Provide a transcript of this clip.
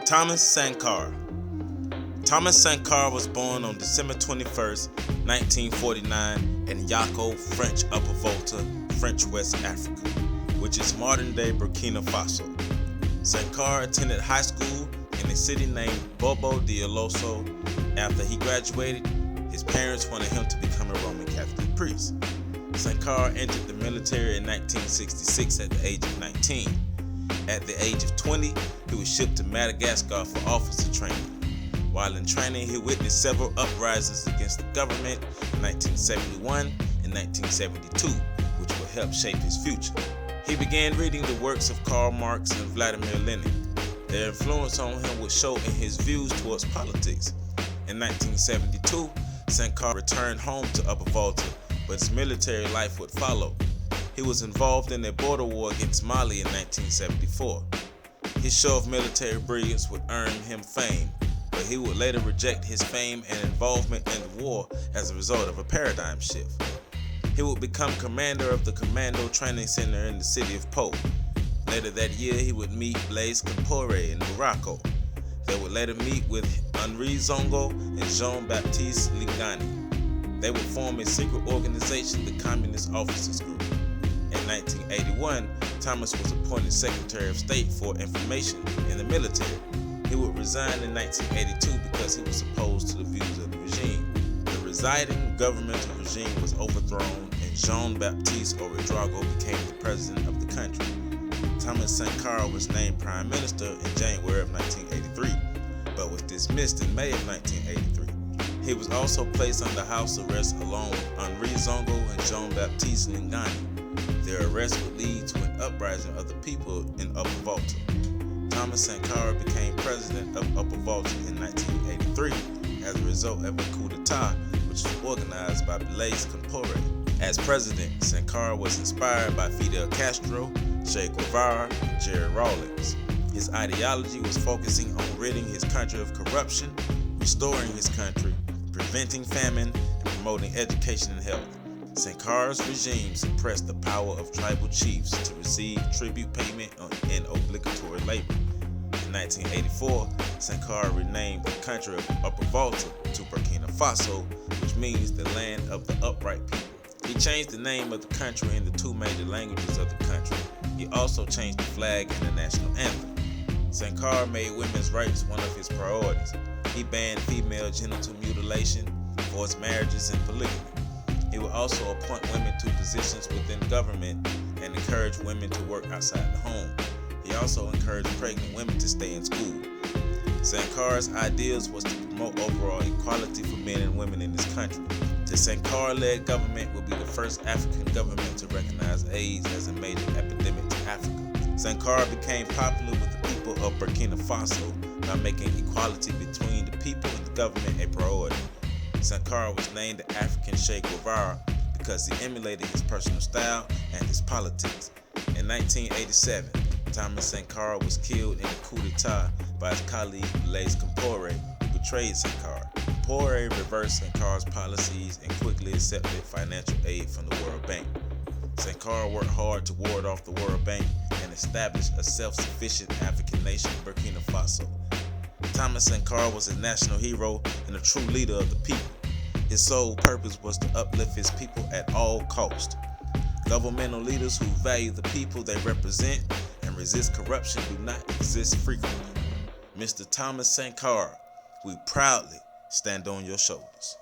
Thomas Sankara. Thomas Sankara was born on December 21st, 1949 in Yako, French Upper Volta, French West Africa, which is modern-day Burkina Faso. Sankara attended high school in a city named Bobo Dioulasso. After he graduated, his parents wanted him to become a Roman Catholic priest. Sankara entered the military in 1966 at the age of 19. At the age of 20, he was shipped to Madagascar for officer training. While in training, he witnessed several uprisings against the government in 1971 and 1972, which would help shape his future. He began reading the works of Karl Marx and Vladimir Lenin. Their influence on him would show in his views towards politics. In 1972, Sankara returned home to Upper Volta, but his military life would follow. He was involved in a border war against Mali in 1974. His show of military brilliance would earn him fame, but he would later reject his fame and involvement in the war as a result of a paradigm shift. He would become commander of the Commando Training Center in the city of Po. Later that year, he would meet Blaise Compaoré in Morocco. They would later meet with Henri Zongo and Jean-Baptiste Lingani. They would form a secret organization, the Communist Officers Group. In 1981, Thomas was appointed Secretary of State for Information in the military. He would resign in 1982 because he was opposed to the views of the regime. The residing governmental regime was overthrown and Jean-Baptiste Ouédraogo became the president of the country. Thomas Sankara was named Prime Minister in January of 1983, but was dismissed in May of 1983. He was also placed under house arrest along with Henri Zongo and Jean-Baptiste Lingani. Their arrest would lead to an uprising of the people in Upper Volta. Thomas Sankara became president of Upper Volta in 1983 as a result of a coup d'etat which was organized by Blaise Compaoré. As president, Sankara was inspired by Fidel Castro, Che Guevara, and Jerry Rawlings. His ideology was focusing on ridding his country of corruption, restoring his country, preventing famine, and promoting education and health. Sankara's regime suppressed the power of tribal chiefs to receive tribute payment and obligatory labor. In 1984, Sankara renamed the country of Upper Volta to Burkina Faso, which means the land of the upright people. He changed the name of the country in the two major languages of the country. He also changed the flag and the national anthem. Sankara made women's rights one of his priorities. He banned female genital mutilation, forced marriages, and polygamy. He would also appoint women to positions within government and encourage women to work outside the home. He also encouraged pregnant women to stay in school. Sankara's ideals was to promote overall equality for men and women in this country. The Sankara-led government would be the first African government to recognize AIDS as a major epidemic to Africa. Sankara became popular with the people of Burkina Faso by making equality between the people and the government a priority. Sankara was named the African Che Guevara because he emulated his personal style and his politics. In 1987, Thomas Sankara was killed in a coup d'etat by his colleague Blaise Compaoré, who betrayed Sankara. Compaoré reversed Sankara's policies and quickly accepted financial aid from the World Bank. Sankara worked hard to ward off the World Bank and establish a self-sufficient African nation, Burkina Faso. Thomas Sankara was a national hero and a true leader of the people. His sole purpose was to uplift his people at all costs. Governmental leaders who value the people they represent and resist corruption do not exist frequently. Mr. Thomas Sankara, we proudly stand on your shoulders.